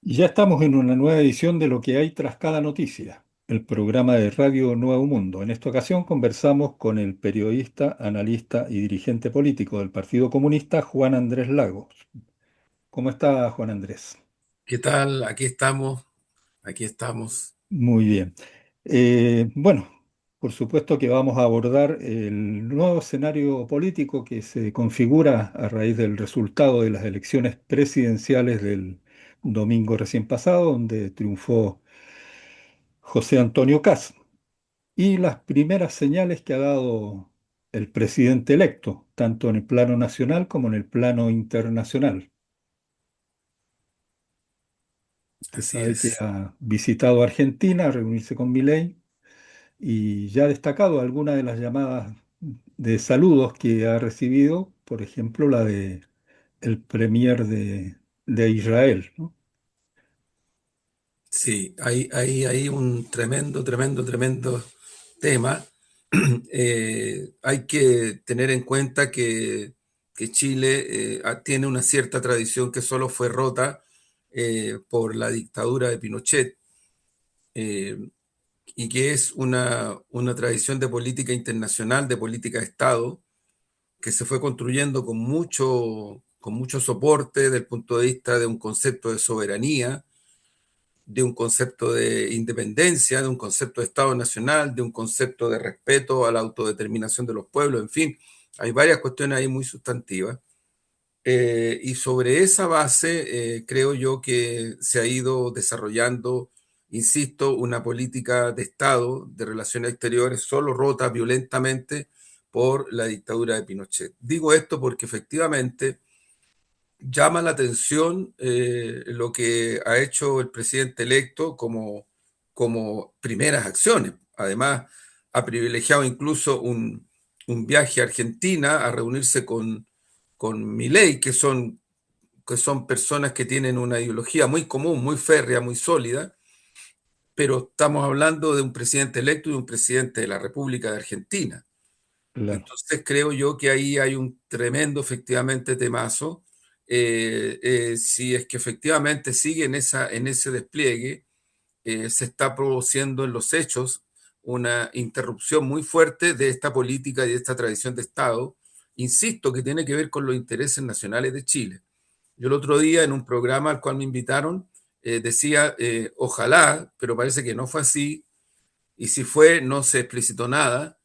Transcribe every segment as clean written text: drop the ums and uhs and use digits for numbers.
Y ya estamos en una nueva edición de Lo que hay tras cada noticia, el programa de Radio Nuevo Mundo. En esta ocasión conversamos con el periodista, analista y dirigente político del Partido Comunista, Juan Andrés Lagos. ¿Cómo está, Juan Andrés? ¿Qué tal? Aquí estamos, aquí estamos. Muy bien. Bueno, por supuesto que vamos a abordar el nuevo escenario político que se configura a raíz del resultado de las elecciones presidenciales del domingo recién pasado, donde triunfó José Antonio Kast, y las primeras señales que ha dado el presidente electo, tanto en el plano nacional como en el plano internacional. Usted Así sabe que es. ha visitado Argentina a reunirse con Milei y ya ha destacado algunas de las llamadas de saludos que ha recibido, por ejemplo, la de el premier de Israel, ¿no? Sí, hay un tremendo tema. Hay que tener en cuenta que Chile tiene una cierta tradición que solo fue rota por la dictadura de Pinochet, eh, y que es una tradición de política internacional, de política de Estado, que se fue construyendo con mucho soporte desde el punto de vista de un concepto de soberanía, de un concepto de independencia, de un concepto de Estado nacional, de un concepto de respeto a la autodeterminación de los pueblos, en fin, hay varias cuestiones ahí muy sustantivas. Y sobre esa base, creo yo que se ha ido desarrollando, insisto, una política de Estado, de relaciones exteriores, solo rota violentamente por la dictadura de Pinochet. Digo esto porque efectivamente llama la atención lo que ha hecho el presidente electo como primeras acciones. Además, ha privilegiado incluso un viaje a Argentina a reunirse con Milei, que son personas que tienen una ideología muy común, muy férrea, muy sólida, pero estamos hablando de un presidente electo y de un presidente de la República de Argentina. Claro. Entonces creo yo que ahí hay un tremendo, efectivamente, temazo. Si es que efectivamente sigue en ese despliegue, se está produciendo en los hechos una interrupción muy fuerte de esta política y de esta tradición de Estado, insisto, que tiene que ver con los intereses nacionales de Chile. Yo el otro día en un programa al cual me invitaron, decía, ojalá, pero parece que no fue así, y si fue, no se explicitó nada,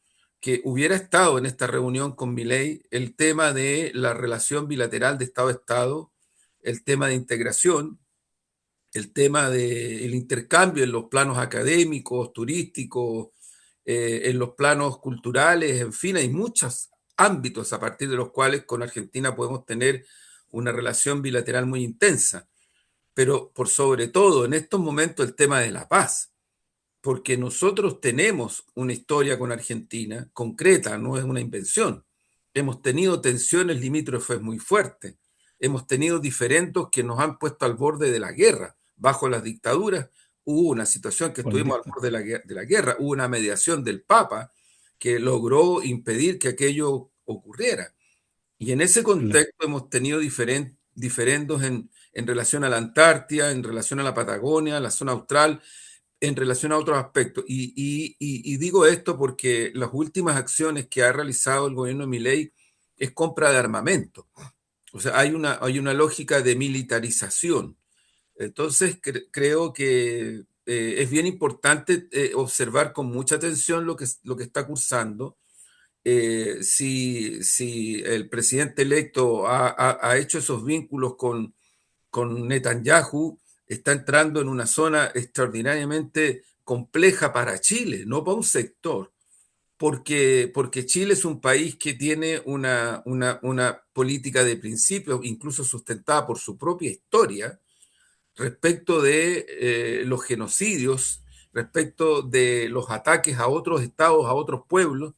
que hubiera estado en esta reunión con Milei el tema de la relación bilateral de Estado a Estado, el tema de integración, el tema del intercambio en los planos académicos, turísticos, en los planos culturales, en fin, hay muchos ámbitos a partir de los cuales con Argentina podemos tener una relación bilateral muy intensa, pero por sobre todo en estos momentos el tema de la paz, porque nosotros tenemos una historia con Argentina concreta, no es una invención. Hemos tenido tensiones limítrofes muy fuertes, hemos tenido diferendos que nos han puesto al borde de la guerra. Bajo las dictaduras hubo una situación que Con estuvimos al borde de la guerra, hubo una mediación del Papa que logró impedir que aquello ocurriera. Y en ese claro. contexto hemos tenido diferendos en relación a la Antártida, en relación a la Patagonia, a la zona austral, en relación a otros aspectos. Y digo esto porque las últimas acciones que ha realizado el gobierno de Milei es compra de armamento. O sea, hay una lógica de militarización. Entonces, creo que es bien importante observar con mucha atención lo que está cursando. Si el presidente electo ha hecho esos vínculos con Netanyahu, está entrando en una zona extraordinariamente compleja para Chile, no para un sector, porque Chile es un país que tiene una política de principios, incluso sustentada por su propia historia, respecto de los genocidios, respecto de los ataques a otros estados, a otros pueblos,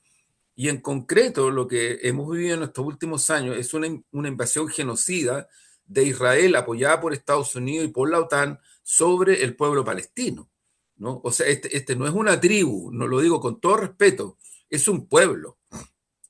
y en concreto, lo que hemos vivido en estos últimos años es una invasión genocida de Israel apoyada por Estados Unidos y por la OTAN sobre el pueblo palestino, ¿no? O sea, este no es una tribu, no lo digo con todo respeto, es un pueblo.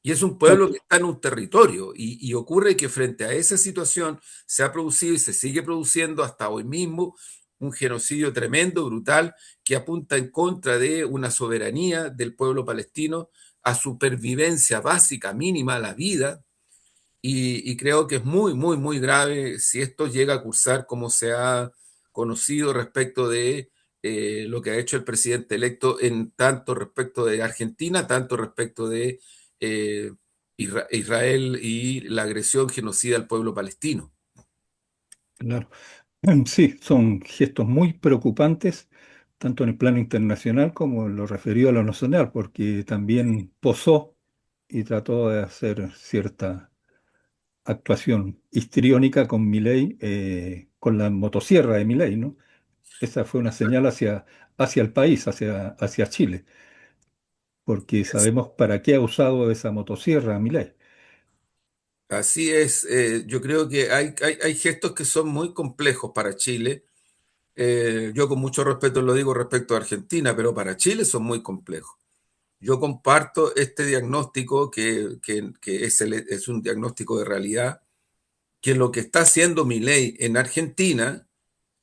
Y es un pueblo que Exacto. está en un territorio. Y ocurre que frente a esa situación se ha producido y se sigue produciendo hasta hoy mismo un genocidio tremendo, brutal, que apunta en contra de una soberanía del pueblo palestino, a supervivencia básica, mínima, a la vida, y creo que es muy, muy, muy grave si esto llega a cursar como se ha conocido respecto de lo que ha hecho el presidente electo en tanto respecto de Argentina, tanto respecto de eh, Israel y la agresión genocida al pueblo palestino. Claro. Sí, son gestos muy preocupantes, tanto en el plano internacional como en lo referido a lo nacional, porque también posó y trató de hacer cierta actuación histriónica con Milei, con la motosierra de Milei, ¿no? Esa fue una señal hacia el país, hacia Chile, porque sabemos para qué ha usado esa motosierra Milei. Así es, yo creo que hay gestos que son muy complejos para Chile. Yo con mucho respeto lo digo respecto a Argentina, pero para Chile son muy complejos. Yo comparto este diagnóstico que es un diagnóstico de realidad, que lo que está haciendo Milei en Argentina,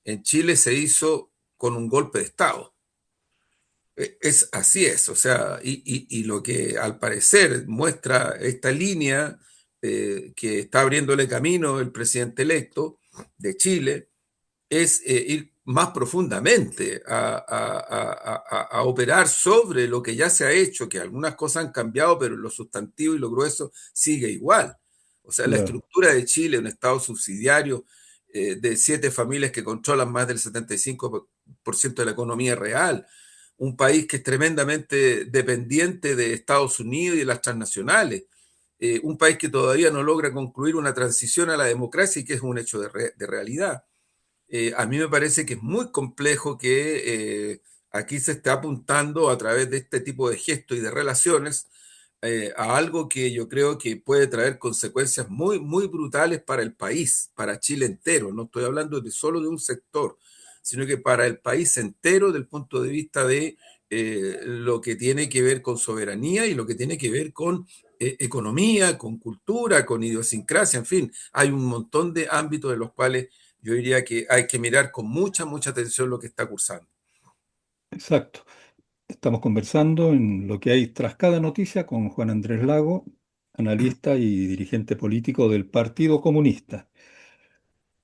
en Chile se hizo con un golpe de Estado. Es así es, o sea, y lo que al parecer muestra esta línea que está abriéndole camino el presidente electo de Chile es ir más profundamente a operar sobre lo que ya se ha hecho, que algunas cosas han cambiado, pero lo sustantivo y lo grueso sigue igual. O sea, la Claro, estructura de Chile, un Estado subsidiario de 7 familias que controlan más del 75% de la economía real, un país que es tremendamente dependiente de Estados Unidos y de las transnacionales, un país que todavía no logra concluir una transición a la democracia y que es un hecho de realidad. A mí me parece que es muy complejo que aquí se esté apuntando a través de este tipo de gestos y de relaciones a algo que yo creo que puede traer consecuencias muy, muy brutales para el país, para Chile entero. No estoy hablando de solo de un sector, sino que para el país entero desde el punto de vista de lo que tiene que ver con soberanía y lo que tiene que ver con economía, con cultura, con idiosincrasia, en fin, hay un montón de ámbitos en los cuales yo diría que hay que mirar con mucha, mucha atención lo que está cursando. exacto. Estamos conversando en lo que hay tras cada noticia con Juan Andrés Lago, analista y dirigente político del Partido Comunista.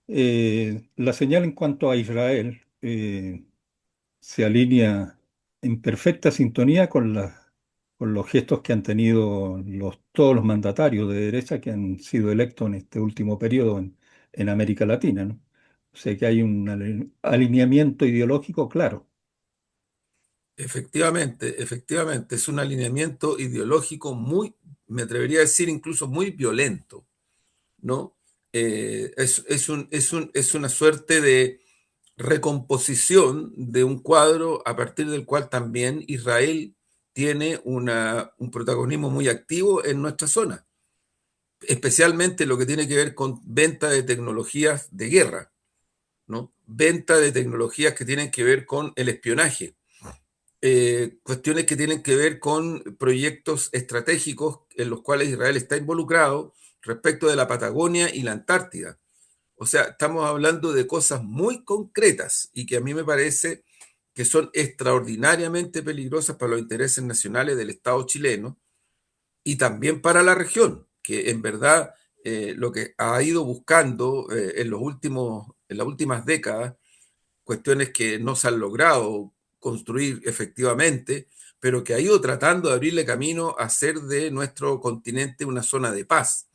La señal en cuanto a Israel se alinea en perfecta sintonía con los gestos que han tenido todos los mandatarios de derecha que han sido electos en este último periodo en América Latina, ¿no? O sea que hay un alineamiento ideológico claro. Efectivamente, efectivamente, es un alineamiento ideológico muy, me atrevería a decir, incluso muy violento, ¿no? Es una suerte de recomposición de un cuadro a partir del cual también Israel tiene un protagonismo muy activo en nuestra zona, especialmente lo que tiene que ver con venta de tecnologías de guerra, ¿no? Venta de tecnologías que tienen que ver con el espionaje, cuestiones que tienen que ver con proyectos estratégicos en los cuales Israel está involucrado respecto de la Patagonia y la Antártida. O sea, estamos hablando de cosas muy concretas y que a mí me parece que son extraordinariamente peligrosas para los intereses nacionales del Estado chileno y también para la región, que en verdad lo que ha ido buscando en las últimas décadas, cuestiones que no se han logrado construir efectivamente, pero que ha ido tratando de abrirle camino a hacer de nuestro continente una zona de paz,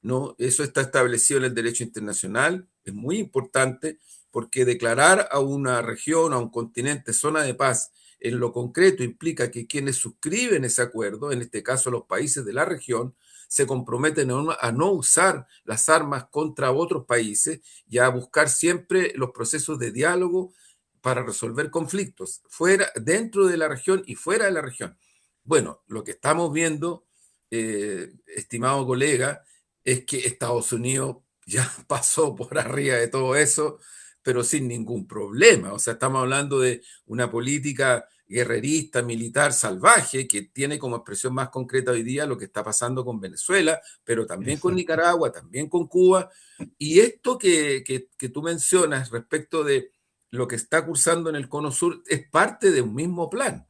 ¿no? Eso está establecido en el derecho internacional, es muy importante porque declarar a una región, a un continente zona de paz en lo concreto implica que quienes suscriben ese acuerdo, en este caso los países de la región, se comprometen a no usar las armas contra otros países y a buscar siempre los procesos de diálogo para resolver conflictos, fuera, dentro de la región y fuera de la región. Bueno, lo que estamos viendo, estimado colega, es que Estados Unidos ya pasó por arriba de todo eso, pero sin ningún problema. O sea, estamos hablando de una política guerrerista, militar, salvaje, que tiene como expresión más concreta hoy día lo que está pasando con Venezuela, pero también con Exacto. Nicaragua, también con Cuba. Y esto que tú mencionas respecto de lo que está cursando en el Cono Sur es parte de un mismo plan.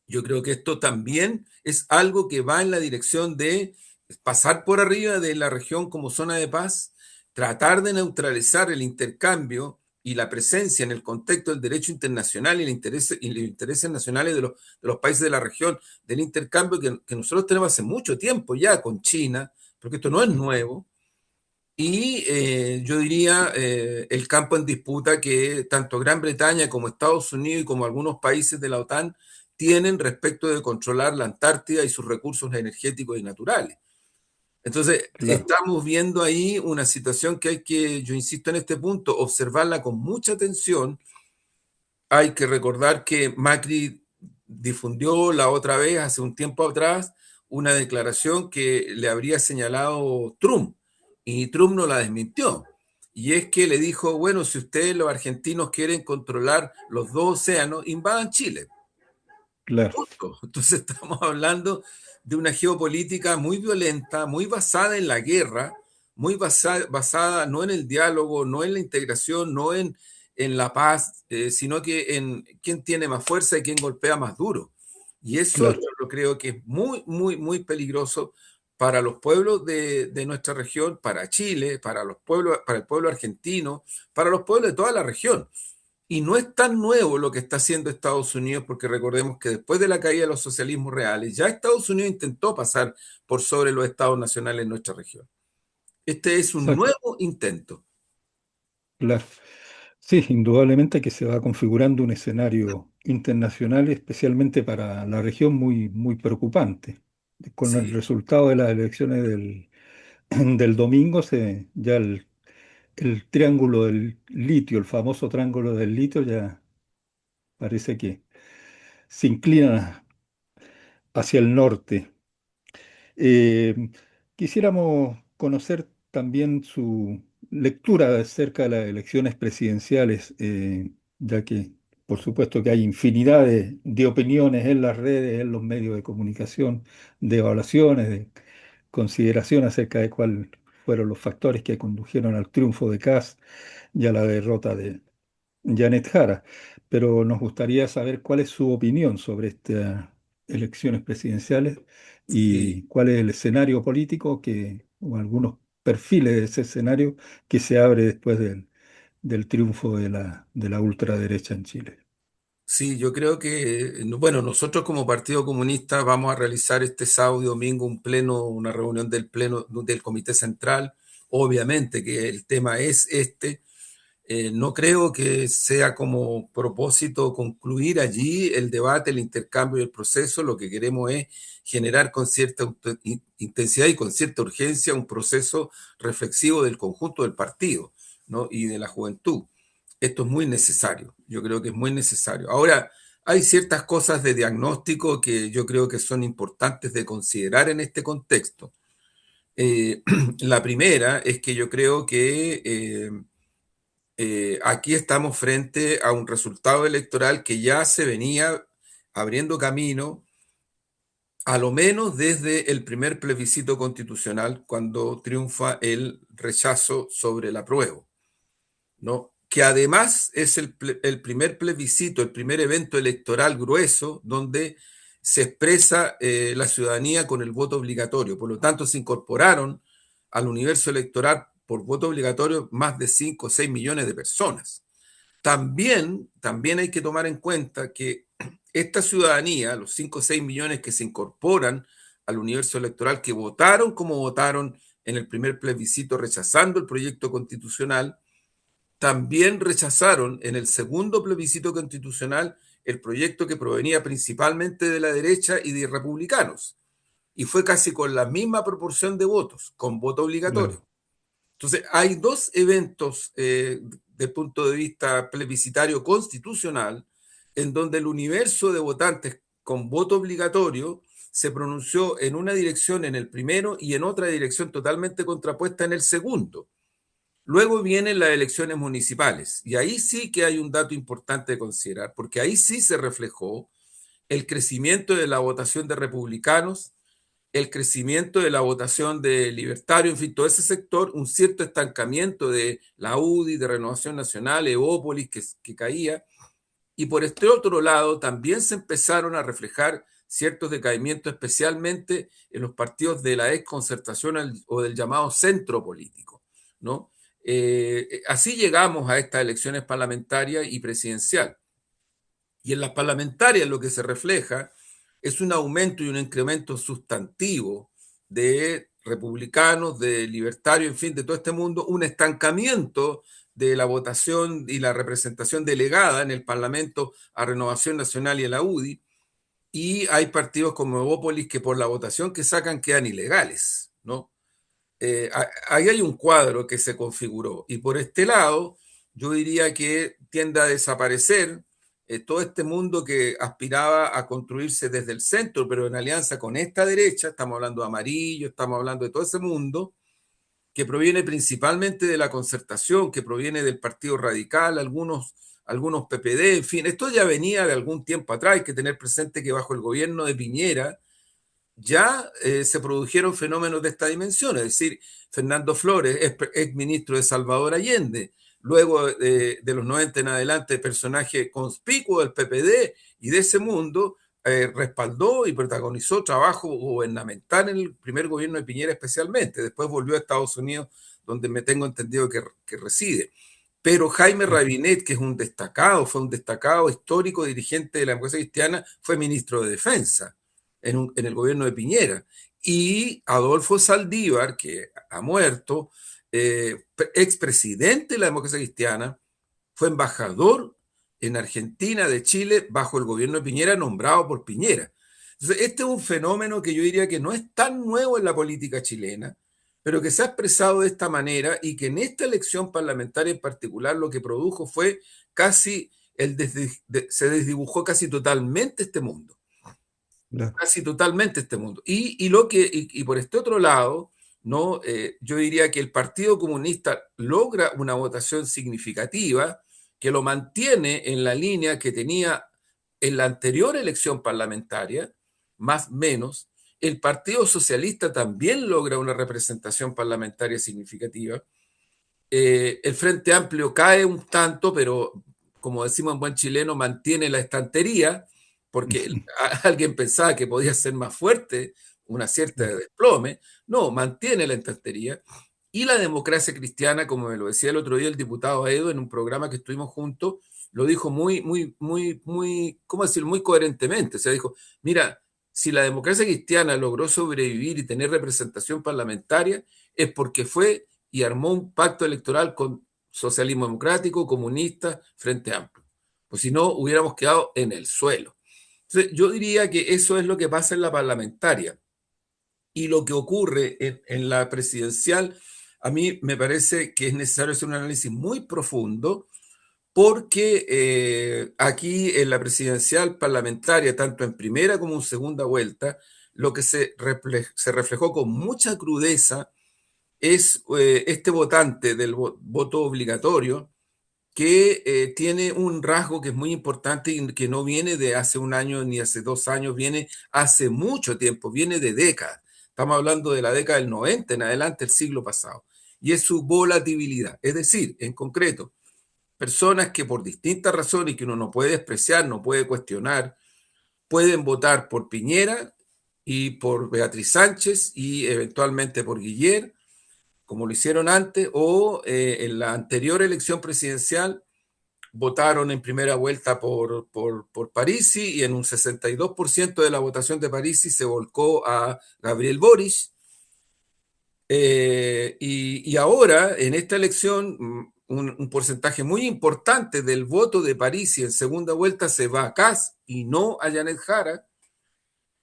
Yo creo que esto también es algo que va en la dirección de pasar por arriba de la región como zona de paz, tratar de neutralizar el intercambio y la presencia en el contexto del derecho internacional y los intereses nacionales de los países de la región, del intercambio que nosotros tenemos hace mucho tiempo ya con China, porque esto no es nuevo, y yo diría el campo en disputa que tanto Gran Bretaña como Estados Unidos y como algunos países de la OTAN tienen respecto de controlar la Antártida y sus recursos energéticos y naturales. Entonces, claro, estamos viendo ahí una situación que hay que, yo insisto en este punto, observarla con mucha atención. Hay que recordar que Macri difundió la otra vez, hace un tiempo atrás, una declaración que le habría señalado Trump y Trump no la desmintió. Y es que le dijo, bueno, si ustedes los argentinos quieren controlar los dos océanos, invadan Chile. claro, Punto. Entonces estamos hablando de una geopolítica muy violenta, muy basada en la guerra, muy basada no en el diálogo, no en la integración, no en la paz, sino que en quién tiene más fuerza y quién golpea más duro. Y eso yo claro. lo creo que es muy, muy, muy peligroso para los pueblos de nuestra región, para Chile, para los pueblos, para el pueblo argentino, para los pueblos de toda la región. Y no es tan nuevo lo que está haciendo Estados Unidos, porque recordemos que después de la caída de los socialismos reales, ya Estados Unidos intentó pasar por sobre los estados nacionales en nuestra región. Este es un Exacto, nuevo intento. claro. Sí, indudablemente que se va configurando un escenario internacional, especialmente para la región, muy, muy preocupante. Con el Sí, resultado de las elecciones del domingo, ya el triángulo del litio, el famoso triángulo del litio, ya parece que se inclina hacia el norte. Eh, Quisiéramos conocer también su lectura acerca de las elecciones presidenciales, ya que por supuesto que hay infinidad de opiniones en las redes, en los medios de comunicación, de evaluaciones, de consideración acerca de cuáles fueron los factores que condujeron al triunfo de Kast y a la derrota de Janet Jara, pero nos gustaría saber cuál es su opinión sobre estas elecciones presidenciales sí. y cuál es el escenario político o algunos perfiles de ese escenario que se abre después del triunfo de la ultraderecha en Chile. Sí, yo creo que, bueno, nosotros como Partido Comunista vamos a realizar este sábado y domingo un pleno, una reunión del pleno del Comité Central. Obviamente que el tema es este. No creo que sea como propósito concluir allí el debate, el intercambio y el proceso. Lo que queremos es generar con cierta intensidad y con cierta urgencia un proceso reflexivo del conjunto del partido, ¿no? Y de la juventud. Esto es muy necesario. Yo creo que es muy necesario. Ahora, hay ciertas cosas de diagnóstico que yo creo que son importantes de considerar en este contexto. Eh, la primera es que yo creo que aquí estamos frente a un resultado electoral que ya se venía abriendo camino, a lo menos desde el primer plebiscito constitucional, cuando triunfa el rechazo sobre el apruebo, ¿no? Que además es el primer plebiscito, el primer evento electoral grueso donde se expresa la ciudadanía con el voto obligatorio. Por lo tanto, se incorporaron al universo electoral por voto obligatorio más de 5 o 6 millones de personas. También hay que tomar en cuenta que esta ciudadanía, los 5 o 6 millones que se incorporan al universo electoral, que votaron como votaron en el primer plebiscito rechazando el proyecto constitucional, también rechazaron en el segundo plebiscito constitucional el proyecto que provenía principalmente de la derecha y de republicanos. Y fue casi con la misma proporción de votos, con voto obligatorio. Claro, Entonces, hay dos eventos de punto de vista plebiscitario constitucional en donde el universo de votantes con voto obligatorio se pronunció en una dirección en el primero y en otra dirección totalmente contrapuesta en el segundo. Luego vienen las elecciones municipales y ahí sí que hay un dato importante de considerar, porque ahí sí se reflejó el crecimiento de la votación de republicanos el crecimiento de la votación de libertario, en fin, todo ese sector, un cierto estancamiento de la UDI, de Renovación Nacional, Evópolis, que caía, y por este otro lado también se empezaron a reflejar ciertos decaimientos, especialmente en los partidos de la exconcertación o del llamado centro político, ¿no? Así llegamos a estas elecciones parlamentarias y presidencial. Y en las parlamentarias lo que se refleja es un aumento y un incremento sustantivo de republicanos, de libertarios, en fin, de todo este mundo, un estancamiento de la votación y la representación delegada en el Parlamento a Renovación Nacional y a la UDI, y hay partidos como Evópolis que por la votación que sacan quedan ilegales, ¿no? Ahí hay un cuadro que se configuró. Y por este lado, yo diría que tiende a desaparecer todo este mundo que aspiraba a construirse desde el centro, pero en alianza con esta derecha, estamos hablando de amarillo, estamos hablando de todo ese mundo, que proviene principalmente de la concertación, que proviene del Partido Radical, algunos PPD, en fin, esto ya venía de algún tiempo atrás, hay que tener presente que bajo el gobierno de Piñera, ya se produjeron fenómenos de esta dimensión, es decir, Fernando Flores, ex ministro de Salvador Allende, luego de los 90 en adelante, personaje conspicuo del PPD y de ese mundo, respaldó y protagonizó trabajo gubernamental en el primer gobierno de Piñera especialmente, después volvió a Estados Unidos, donde me tengo entendido que reside. Pero Jaime Sí, Rabinet, que es un destacado, fue un destacado histórico dirigente de la democracia cristiana, fue ministro de Defensa en el gobierno de Piñera. Y Adolfo Saldívar, que ha muerto, expresidente de la democracia cristiana, fue embajador en Argentina de Chile bajo el gobierno de Piñera, nombrado por Piñera. Entonces, este es un fenómeno que yo diría que no es tan nuevo en la política chilena, pero que se ha expresado de esta manera y que en esta elección parlamentaria en particular lo que produjo fue casi, se desdibujó casi totalmente este mundo, claro. casi totalmente este mundo. Y por este otro lado, ¿no? Yo diría que el Partido Comunista logra una votación significativa que lo mantiene en la línea que tenía en la anterior elección parlamentaria, más o menos. El Partido Socialista también logra una representación parlamentaria significativa. El Frente Amplio cae un tanto, pero como decimos en buen chileno, mantiene la estantería, porque alguien pensaba que podía ser más fuerte, una cierta desplome. No, mantiene la estantería. Y la democracia cristiana, como me lo decía el otro día el diputado Edo en un programa que estuvimos juntos, lo dijo ¿cómo decir? Muy coherentemente. O sea, dijo, mira, si la democracia cristiana logró sobrevivir y tener representación parlamentaria, es porque fue y armó un pacto electoral con socialismo democrático, comunista, Frente Amplio. Pues si no, hubiéramos quedado en el suelo. Entonces, yo diría que eso es lo que pasa en la parlamentaria. Y lo que ocurre en la presidencial, a mí me parece que es necesario hacer un análisis muy profundo porque aquí en la presidencial parlamentaria, tanto en primera como en segunda vuelta, lo que se reflejó con mucha crudeza es este votante del voto obligatorio que tiene un rasgo que es muy importante y que no viene de hace un año ni hace 2 años, viene hace mucho tiempo, viene de décadas. Estamos hablando de la década del 90 en adelante, el siglo pasado. Y es su volatilidad. Es decir, en concreto, personas que por distintas razones que uno no puede despreciar, no puede cuestionar, pueden votar por Piñera y por Beatriz Sánchez y eventualmente por Guillermo como lo hicieron antes, o en la anterior elección presidencial votaron en primera vuelta por Parisi y en un 62% de la votación de Parisi se volcó a Gabriel Boric. Y ahora, en esta elección, un porcentaje muy importante del voto de Parisi en segunda vuelta se va a Kass y no a Janet Jara.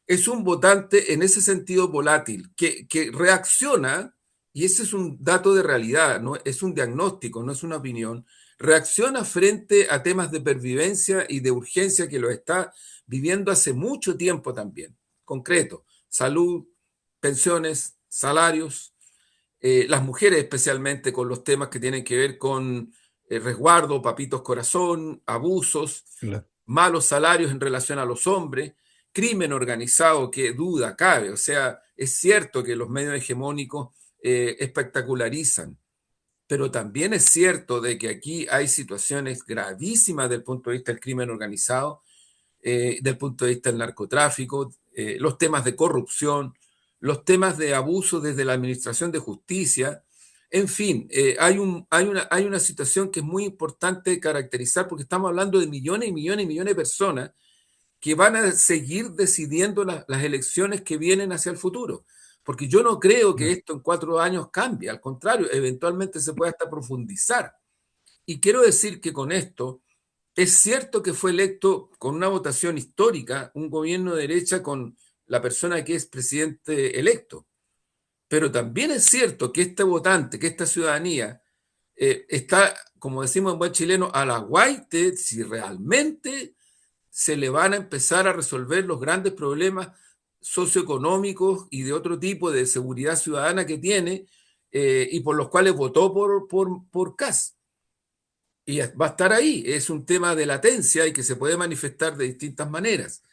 Es un votante en ese sentido volátil, que reacciona, y ese es un dato de realidad, no es un diagnóstico, no es una opinión, reacciona frente a temas de pervivencia y de urgencia que lo está viviendo hace mucho tiempo también. Concreto, salud, pensiones, salarios, las mujeres especialmente con los temas que tienen que ver con resguardo, papitos corazón, abusos, Claro. malos salarios en relación a los hombres. crimen organizado, que duda cabe. O sea, es cierto que los medios hegemónicos espectacularizan, pero también es cierto de que aquí hay situaciones gravísimas del punto de vista del crimen organizado, del punto de vista del narcotráfico, los temas de corrupción, los temas de abuso desde la Administración de Justicia. En fin, hay una situación que es muy importante caracterizar porque estamos hablando de millones y millones y millones de personas que van a seguir decidiendo las elecciones que vienen hacia el futuro. Porque yo no creo que claro. esto en 4 años cambie, al contrario, eventualmente se puede hasta profundizar. Y quiero decir que con esto es cierto que fue electo con una votación histórica un gobierno de derecha con la persona que es presidente electo, pero también es cierto que este votante, que esta ciudadanía está, como decimos en buen chileno, a la guaite si realmente se le van a empezar a resolver los grandes problemas socioeconómicos y de otro tipo de seguridad ciudadana que tiene y por los cuales votó por Kass. Y va a estar ahí, es un tema de latencia y que se puede manifestar de distintas maneras.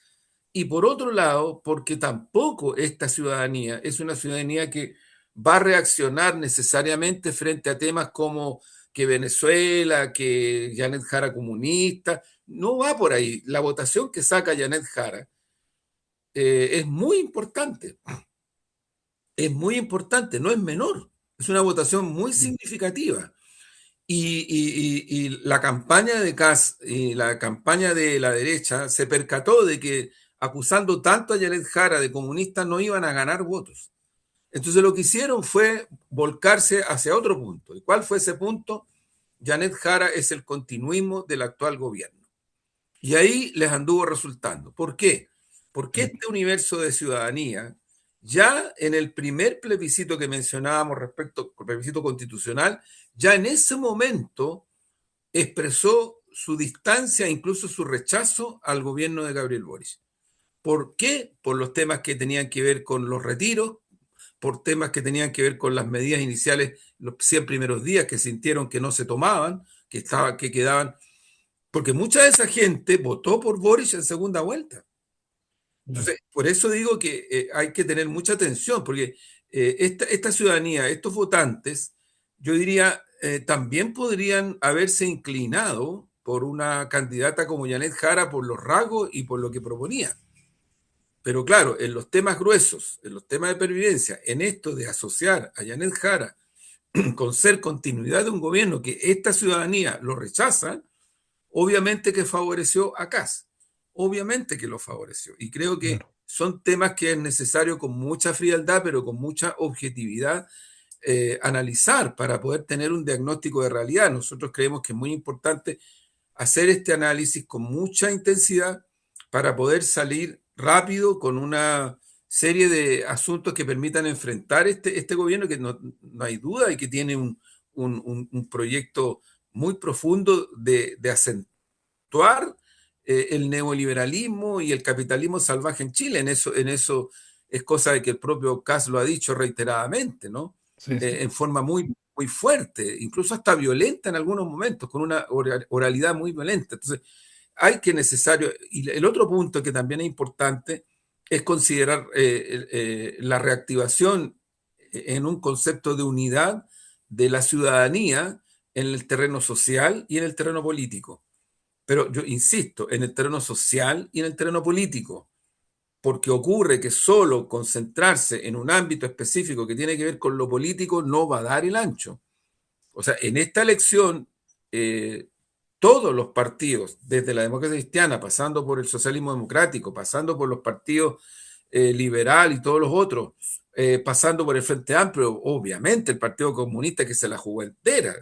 Y por otro lado, porque tampoco esta ciudadanía es una ciudadanía que va a reaccionar necesariamente frente a temas como que Venezuela, que Janet Jara comunista, no va por ahí. La votación que saca Janet Jara es muy importante, no es menor, es una votación muy Mm. significativa. Y la campaña de Kass y la campaña de la derecha se percató de que acusando tanto a Janet Jara de comunista no iban a ganar votos. Entonces lo que hicieron fue volcarse hacia otro punto. ¿Y cuál fue ese punto? Janet Jara es el continuismo del actual gobierno. Y ahí les anduvo resultando. ¿Por qué? Porque Claro. este universo de ciudadanía, ya en el primer plebiscito que mencionábamos respecto al plebiscito constitucional, ya en ese momento expresó su distancia, incluso su rechazo al gobierno de Gabriel Boric. ¿Por qué? Por los temas que tenían que ver con los retiros, por temas que tenían que ver con las medidas iniciales, los 100 primeros días que sintieron que no se tomaban, que quedaban, porque mucha de esa gente votó por Boric en segunda vuelta. Claro. Entonces, por eso digo que hay que tener mucha atención, porque esta ciudadanía, estos votantes, yo diría, también podrían haberse inclinado por una candidata como Janet Jara por los rasgos y por lo que proponía. Pero claro, en los temas gruesos, en los temas de pervivencia, en esto de asociar a Janet Jara con ser continuidad de un gobierno que esta ciudadanía lo rechaza, obviamente que favoreció a Kass, obviamente que lo favoreció. Y creo que Claro. son temas que es necesario con mucha frialdad, pero con mucha objetividad analizar para poder tener un diagnóstico de realidad. Nosotros creemos que es muy importante hacer este análisis con mucha intensidad para poder salir rápido con una serie de asuntos que permitan enfrentar este gobierno que no hay duda y que tiene un proyecto muy profundo de acentuar el neoliberalismo y el capitalismo salvaje en Chile. En eso es cosa de que el propio Kass lo ha dicho reiteradamente, ¿no? Sí, sí. En forma muy fuerte, incluso hasta violenta en algunos momentos, con una oralidad muy violenta. Entonces, hay que necesario, y el otro punto que también es importante es considerar la reactivación en un concepto de unidad de la ciudadanía en el terreno social y en el terreno político. Pero yo insisto, en el terreno social y en el terreno político, porque ocurre que solo concentrarse en un ámbito específico que tiene que ver con lo político no va a dar el ancho. O sea, en esta elección, eh, todos los partidos, desde la democracia cristiana, pasando por el socialismo democrático, pasando por los partidos liberal y todos los otros, pasando por el Frente Amplio, obviamente el Partido Comunista que se la jugó entera,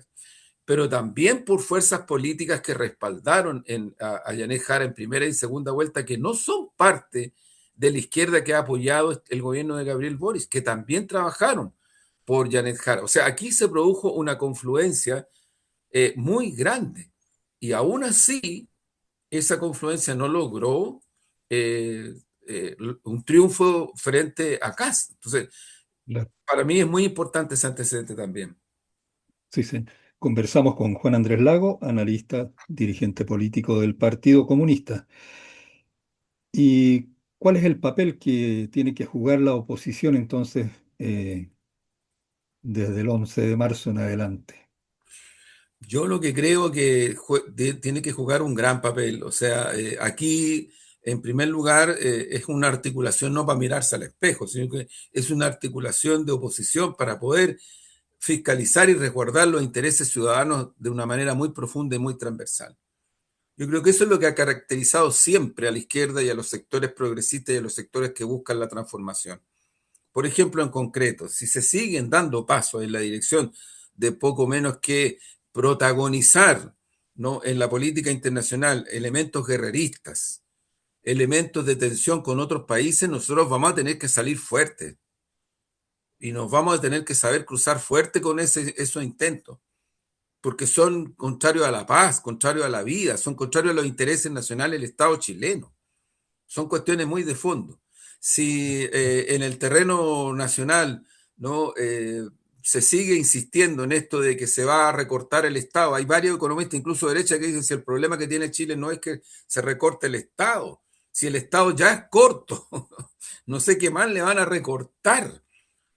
pero también por fuerzas políticas que respaldaron a Yanez Jara en primera y segunda vuelta, que no son parte de la izquierda que ha apoyado el gobierno de Gabriel Boric, que también trabajaron por Janet Jara. O sea, aquí se produjo una confluencia muy grande y aún así esa confluencia no logró eh, un triunfo frente a Kass. Entonces, Claro. para mí es muy importante ese antecedente también. Sí, sí. Conversamos con Juan Andrés Lago, analista, dirigente político del Partido Comunista. Y ¿Cuál es el papel que tiene que jugar la oposición entonces desde el 11 de marzo en adelante? Yo lo que creo que tiene que jugar un gran papel. O sea, aquí, en primer lugar, es una articulación no para mirarse al espejo, sino que es una articulación de oposición para poder fiscalizar y resguardar los intereses ciudadanos de una manera muy profunda y muy transversal. Yo creo que eso es lo que ha caracterizado siempre a la izquierda y a los sectores progresistas y a los sectores que buscan la transformación. Por ejemplo, en concreto, si se siguen dando pasos en la dirección de poco menos que protagonizar, ¿no?, en la política internacional elementos guerreristas, elementos de tensión con otros países, nosotros vamos a tener que salir fuertes y nos vamos a tener que saber cruzar fuerte con esos intentos, porque son contrarios a la paz, contrarios a la vida, son contrarios a los intereses nacionales del Estado chileno. Son cuestiones muy de fondo. Si en el terreno nacional, ¿no?, se sigue insistiendo en esto de que se va a recortar el Estado, hay varios economistas, incluso de derecha, que dicen si el problema que tiene Chile no es que se recorte el Estado, si el Estado ya es corto, no sé qué más le van a recortar.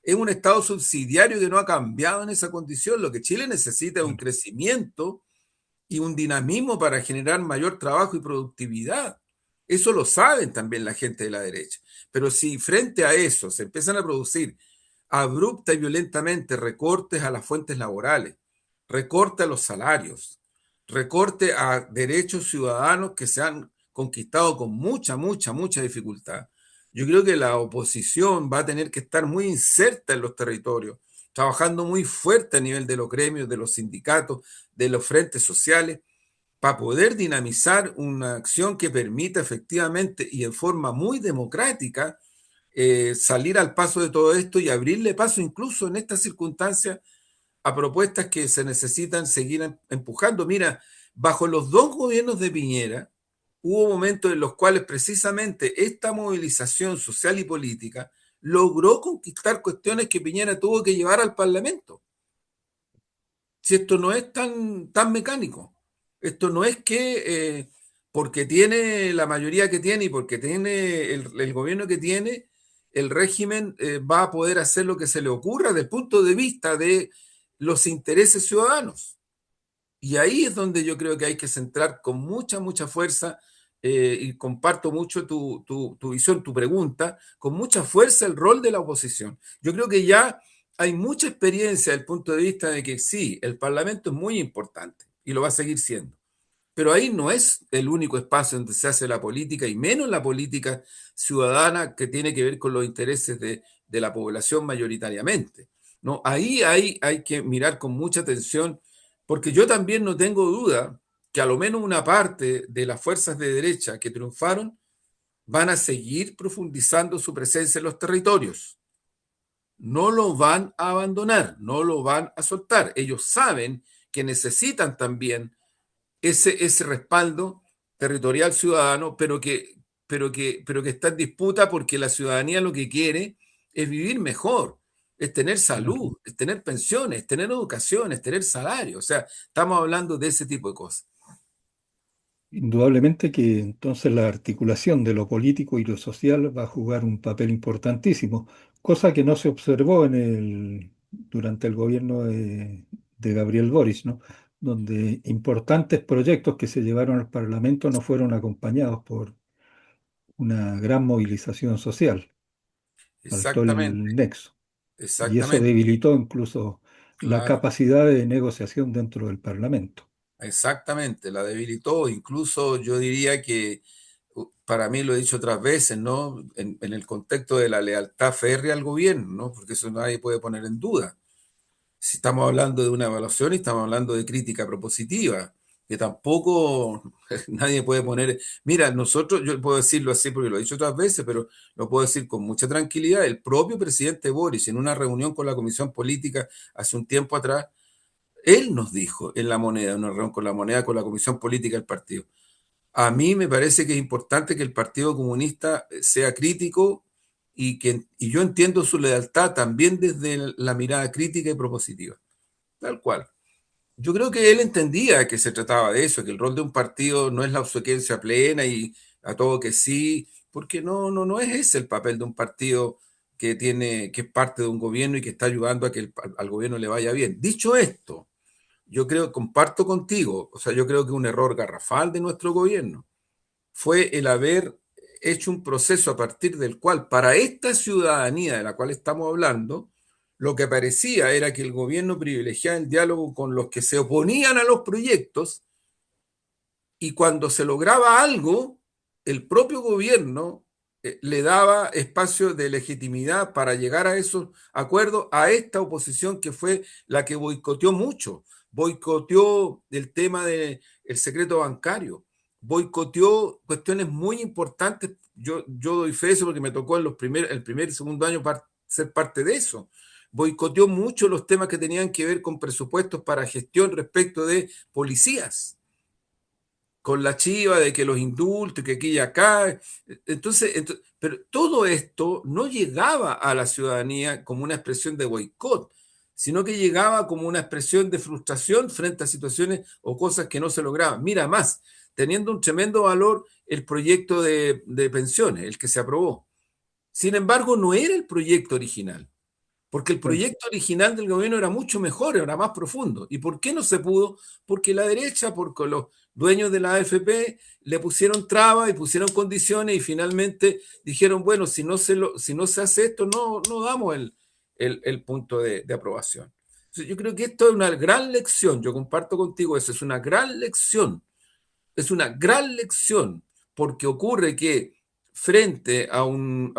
Es un Estado subsidiario que no ha cambiado en esa condición. Lo que Chile necesita es un Claro. crecimiento y un dinamismo para generar mayor trabajo y productividad. Eso lo saben también la gente de la derecha. Pero si frente a eso se empiezan a producir abrupta y violentamente recortes a las fuentes laborales, recorte a los salarios, recorte a derechos ciudadanos que se han conquistado con mucha dificultad, yo creo que la oposición va a tener que estar muy inserta en los territorios, trabajando muy fuerte a nivel de los gremios, de los sindicatos, de los frentes sociales, para poder dinamizar una acción que permita efectivamente y en forma muy democrática salir al paso de todo esto y abrirle paso incluso en estas circunstancias a propuestas que se necesitan seguir empujando. Mira, bajo los dos gobiernos de Piñera, hubo momentos en los cuales precisamente esta movilización social y política logró conquistar cuestiones que Piñera tuvo que llevar al Parlamento. Si esto no es tan mecánico, esto no es que porque tiene la mayoría que tiene y porque tiene el gobierno que tiene, el régimen va a poder hacer lo que se le ocurra desde el punto de vista de los intereses ciudadanos. Y ahí es donde yo creo que hay que centrar con mucha fuerza, y comparto mucho tu visión, tu pregunta, con mucha fuerza el rol de la oposición. Yo creo que ya hay mucha experiencia desde el punto de vista de que sí, el Parlamento es muy importante y lo va a seguir siendo. Pero ahí no es el único espacio donde se hace la política, y menos la política ciudadana que tiene que ver con los intereses de la población mayoritariamente. ¿No? Ahí hay que mirar con mucha atención, porque yo también no tengo duda que a lo menos una parte de las fuerzas de derecha que triunfaron van a seguir profundizando su presencia en los territorios. No lo van a abandonar, no lo van a soltar. Ellos saben que necesitan también ese respaldo territorial ciudadano, pero que está en disputa porque la ciudadanía lo que quiere es vivir mejor, es tener Claro. salud, es tener pensiones, es tener educación, es tener salario. O sea, estamos hablando de ese tipo de cosas. Indudablemente que entonces la articulación de lo político y lo social va a jugar un papel importantísimo, cosa que no se observó durante el gobierno de Gabriel Boric, ¿no? Donde importantes proyectos que se llevaron al Parlamento no fueron acompañados por una gran movilización social. Faltó Exactamente, el nexo. Y eso exactamente, debilitó incluso la claro. capacidad de negociación dentro del Parlamento. Exactamente, la debilitó. Incluso yo diría que, para mí lo he dicho otras veces, ¿no? En el contexto de la lealtad férrea al gobierno, ¿no? Porque eso nadie puede poner en duda. Si estamos hablando de una evaluación y estamos hablando de crítica propositiva, que tampoco nadie puede poner. Mira, nosotros, yo puedo decirlo así porque lo he dicho otras veces, pero lo puedo decir con mucha tranquilidad. El propio presidente Boris, en una reunión con la Comisión Política hace un tiempo atrás, él nos dijo en La Moneda, en una reunión con La Moneda, con la Comisión Política del partido: a mí me parece que es importante que el Partido Comunista sea crítico, y yo entiendo su lealtad también desde la mirada crítica y propositiva. Tal cual. Yo creo que él entendía que se trataba de eso, que el rol de un partido no es la obsequiencia plena y a todo que sí, porque no es ese el papel de un partido que es parte de un gobierno y que está ayudando a que al gobierno le vaya bien. Dicho esto, yo creo, comparto contigo, o sea, yo creo que un error garrafal de nuestro gobierno fue el haber hecho un proceso a partir del cual, para esta ciudadanía de la cual estamos hablando, lo que parecía era que el gobierno privilegiaba el diálogo con los que se oponían a los proyectos y cuando se lograba algo, el propio gobierno le daba espacio de legitimidad para llegar a esos acuerdos a esta oposición que fue la que boicoteó mucho, boicoteó el tema del secreto bancario, boicoteó cuestiones muy importantes. Yo doy fe de eso porque me tocó en el primer y segundo año ser parte de eso. Boicoteó mucho los temas que tenían que ver con presupuestos para gestión respecto de policías con la chiva de que los indultos, que aquí y acá. Pero todo esto no llegaba a la ciudadanía como una expresión de boicot, sino que llegaba como una expresión de frustración frente a situaciones o cosas que no se lograban. Mira más, teniendo un tremendo valor el proyecto de pensiones, el que se aprobó. Sin embargo, no era el proyecto original. Porque el Claro. proyecto original del gobierno era mucho mejor, era más profundo. ¿Y por qué no se pudo? Porque la derecha, porque los dueños de la AFP le pusieron trabas y pusieron condiciones y finalmente dijeron, bueno, si no se hace esto, no damos el punto de aprobación. Entonces, yo creo que esto es una gran lección, yo comparto contigo eso, es una gran lección, es una gran lección, porque ocurre que frente a un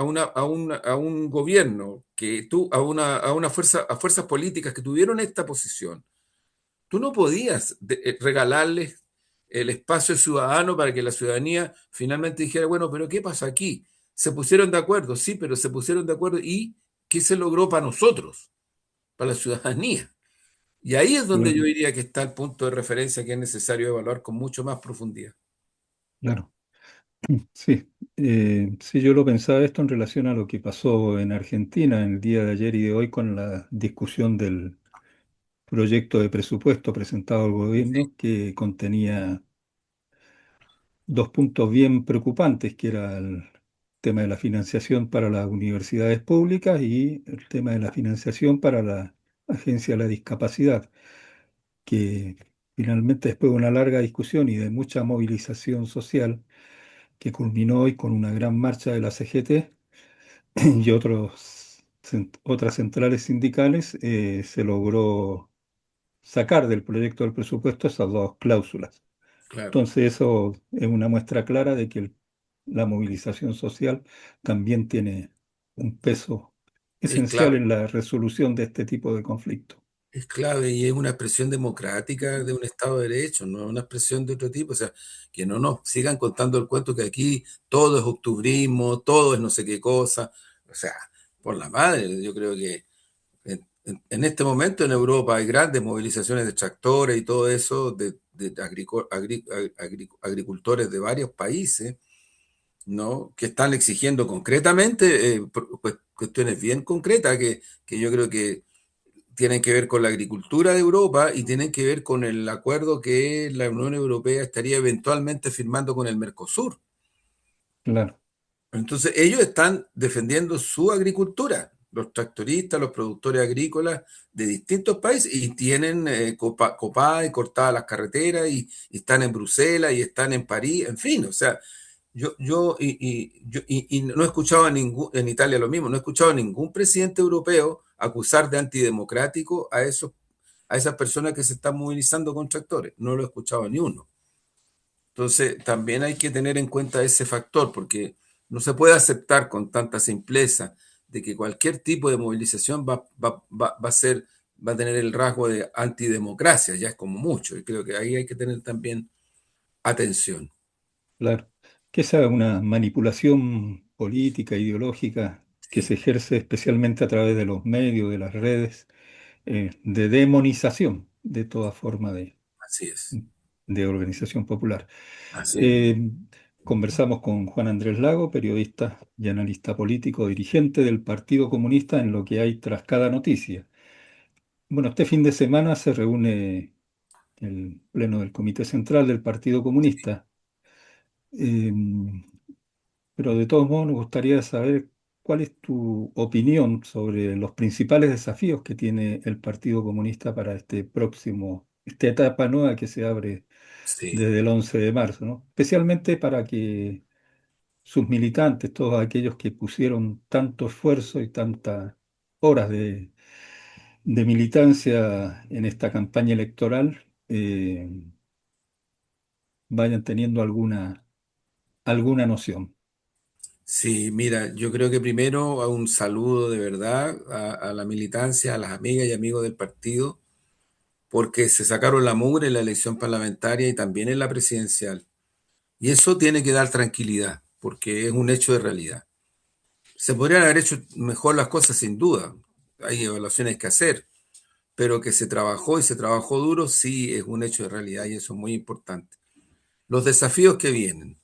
gobierno a una fuerza, a fuerzas políticas que tuvieron esta posición, tú no podías regalarles el espacio ciudadano para que la ciudadanía finalmente dijera, bueno, pero ¿qué pasa aquí? Se pusieron de acuerdo, sí, pero se pusieron de acuerdo y ¿qué se logró para nosotros, para la ciudadanía? Y ahí es donde yo Claro, diría que está el punto de referencia que es necesario evaluar con mucho más profundidad. claro. Sí, sí, yo lo pensaba esto en relación a lo que pasó en Argentina el día de ayer y de hoy con la discusión del proyecto de presupuesto presentado al Sí, gobierno que contenía dos puntos bien preocupantes, que era el tema de la financiación para las universidades públicas y el tema de la financiación para la Agencia de la Discapacidad, que finalmente después de una larga discusión y de mucha movilización social, que culminó hoy con una gran marcha de la CGT y otras centrales sindicales, se logró sacar del proyecto del presupuesto esas dos cláusulas. claro. Entonces eso es una muestra clara de que la movilización social también tiene un peso Es esencial clave. en la resolución de este tipo de conflictos. Es clave y es una expresión democrática de un Estado de Derecho, no es una expresión de otro tipo. O sea, que no nos sigan contando el cuento que aquí todo es octubrismo, todo es no sé qué cosa. O sea, por la madre, yo creo que en este momento en Europa hay grandes movilizaciones de tractores y todo eso, agricultores de varios países, ¿no? Que están exigiendo concretamente cuestiones bien concretas que yo creo que tienen que ver con la agricultura de Europa y tienen que ver con el acuerdo que la Unión Europea estaría eventualmente firmando con el Mercosur. Claro, Entonces, ellos están defendiendo su agricultura, los tractoristas, los productores agrícolas de distintos países, y tienen copadas y cortadas las carreteras, y están en Bruselas, y están en París, en fin, o sea, y no he escuchado a ningún, en Italia lo mismo, no he escuchado a ningún presidente europeo acusar de antidemocrático a esas personas que se están movilizando con tractores. No lo he escuchado a ni uno. Entonces, también hay que tener en cuenta ese factor, porque no se puede aceptar con tanta simpleza de que cualquier tipo de movilización va a ser, va a tener el rasgo de antidemocracia, ya es como mucho, y creo que ahí hay que tener también atención. claro. Que esa es una manipulación política, ideológica, que Sí, se ejerce especialmente a través de los medios, de las redes, de demonización de toda forma así es, de organización popular. así es. Eh, Conversamos con Juan Andrés Lago, periodista y analista político, dirigente del Partido Comunista en lo que hay tras cada noticia. Bueno, este fin de semana se reúne el pleno del Comité Central del Partido Comunista. Eh, pero de todos modos nos gustaría saber cuál es tu opinión sobre los principales desafíos que tiene el Partido Comunista para esta etapa nueva que se abre Sí, desde el 11 de marzo, ¿no? Especialmente para que sus militantes, todos aquellos que pusieron tanto esfuerzo y tantas horas de militancia en esta campaña electoral, vayan teniendo alguna noción. sí, mira, yo creo que primero a un saludo de verdad a la militancia, a las amigas y amigos del partido, porque se sacaron la mugre en la elección parlamentaria y también en la presidencial. Y eso tiene que dar tranquilidad, porque es un hecho de realidad. Se podrían haber hecho mejor las cosas sin duda, hay evaluaciones que hacer, pero que se trabajó y se trabajó duro, sí es un hecho de realidad y eso es muy importante. Los desafíos que vienen.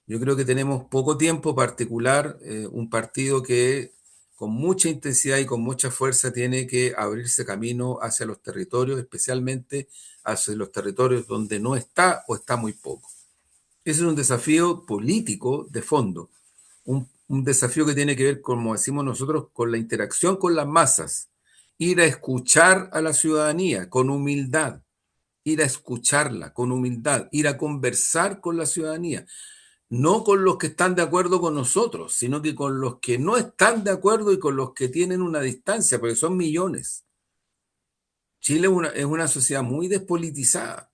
Yo creo que tenemos poco tiempo particular, un partido que con mucha intensidad y con mucha fuerza tiene que abrirse camino hacia los territorios, especialmente hacia los territorios donde no está o está muy poco. Ese es un desafío político de fondo, un desafío que tiene que ver, como decimos nosotros, con la interacción con las masas, ir a escuchar a la ciudadanía con humildad, ir a escucharla con humildad, ir a conversar con la ciudadanía, no con los que están de acuerdo con nosotros, sino que con los que no están de acuerdo y con los que tienen una distancia, porque son millones. Chile es una sociedad muy despolitizada,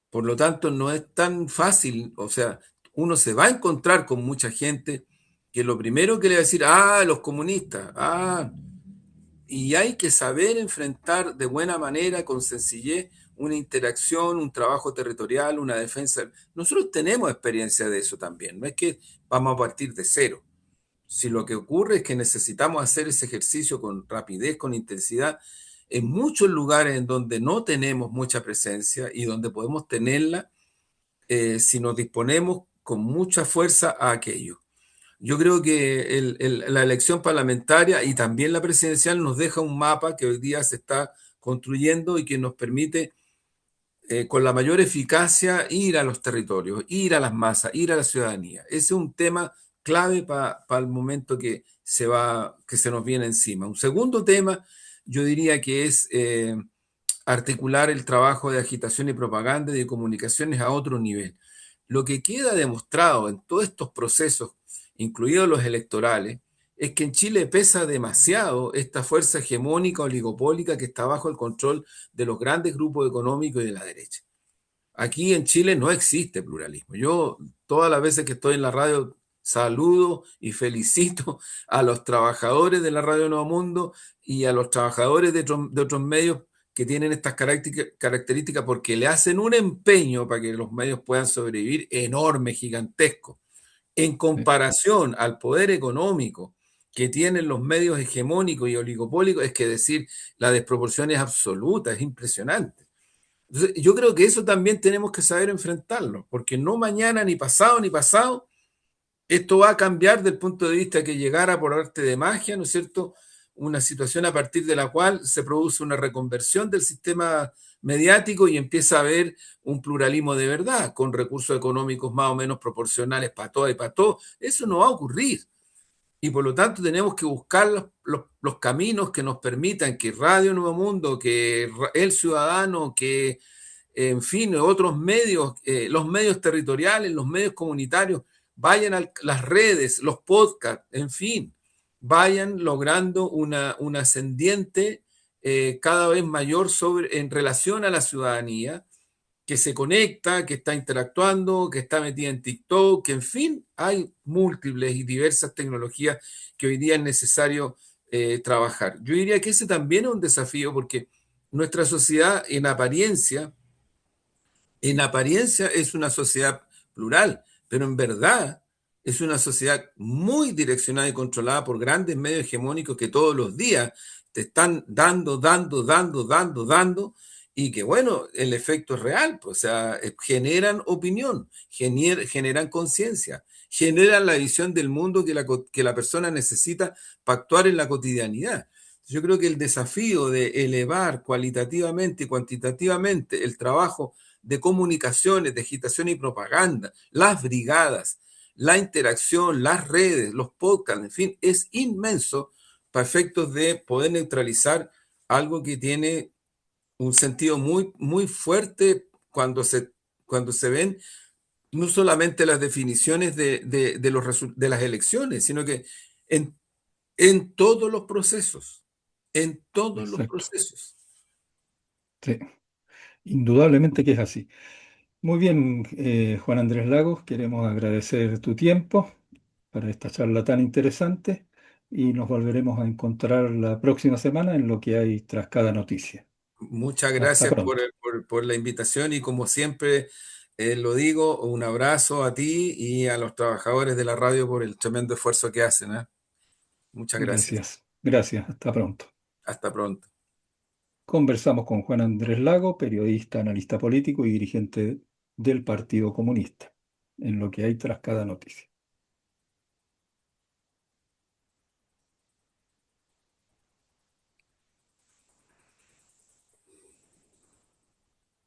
por lo tanto no es tan fácil, o sea, uno se va a encontrar con mucha gente que lo primero que le va a decir, ah, los comunistas, ah, y hay que saber enfrentar de buena manera, con sencillez, una interacción, un trabajo territorial, una defensa. Nosotros tenemos experiencia de eso también, no es que vamos a partir de cero. Si lo que ocurre es que necesitamos hacer ese ejercicio con rapidez, con intensidad, en muchos lugares en donde no tenemos mucha presencia y donde podemos tenerla, si nos disponemos con mucha fuerza a aquello. Yo creo que la elección parlamentaria y también la presidencial nos deja un mapa que hoy día se está construyendo y que nos permite con la mayor eficacia ir a los territorios, ir a las masas, ir a la ciudadanía. Ese es un tema clave para el momento que se nos viene encima. Un segundo tema, yo diría que es articular el trabajo de agitación y propaganda y de comunicaciones a otro nivel. Lo que queda demostrado en todos estos procesos, incluidos los electorales, es que en Chile pesa demasiado esta fuerza hegemónica oligopólica que está bajo el control de los grandes grupos económicos y de la derecha. Aquí en Chile no existe pluralismo. Yo todas las veces que estoy en la radio saludo y felicito a los trabajadores de la Radio Nuevo Mundo y a los trabajadores de otros medios que tienen estas características porque le hacen un empeño para que los medios puedan sobrevivir enorme, gigantesco. En Sí. comparación al poder económico que tienen los medios hegemónicos y oligopólicos, es que decir, la desproporción es absoluta, es impresionante. Entonces, yo creo que eso también tenemos que saber enfrentarlo, porque no mañana, ni pasado, esto va a cambiar del punto de vista que llegara por arte de magia, ¿no es cierto? Una situación a partir de la cual se produce una reconversión del sistema mediático y empieza a haber un pluralismo de verdad, con recursos económicos más o menos proporcionales para todas y para todos. Eso no va a ocurrir. Y por lo tanto tenemos que buscar los caminos que nos permitan que Radio Nuevo Mundo, que El Ciudadano, que en fin, otros medios, los medios territoriales, los medios comunitarios, vayan a las redes, los podcasts, en fin, vayan logrando una ascendiente cada vez mayor en relación a la ciudadanía que se conecta, que está interactuando, que está metida en TikTok, que en fin, hay múltiples y diversas tecnologías que hoy día es necesario trabajar. Yo diría que ese también es un desafío porque nuestra sociedad en apariencia es una sociedad plural, pero en verdad es una sociedad muy direccionada y controlada por grandes medios hegemónicos que todos los días te están dando, y que bueno, el efecto es real, pues, o sea, generan opinión, generan conciencia, generan la visión del mundo que la persona necesita para actuar en la cotidianidad. Yo creo que el desafío de elevar cualitativamente y cuantitativamente el trabajo de comunicaciones, de agitación y propaganda, las brigadas, la interacción, las redes, los podcasts, en fin, es inmenso para efectos de poder neutralizar algo que tiene un sentido muy, muy fuerte cuando se ven no solamente las definiciones de las elecciones, sino que en, en todos los procesos, en todos los Exacto. procesos. Sí, indudablemente que es así. Muy bien, Juan Andrés Lagos, queremos agradecer tu tiempo para esta charla tan interesante y nos volveremos a encontrar la próxima semana en lo que hay tras cada noticia. Muchas Hasta gracias pronto. por la invitación y como siempre lo digo, un abrazo a ti y a los trabajadores de la radio por el tremendo esfuerzo que hacen, ¿eh? Muchas gracias. Gracias. Gracias. Hasta pronto. Hasta pronto. Conversamos con Juan Andrés Lago, periodista, analista político y dirigente del Partido Comunista, en lo que hay tras cada noticia.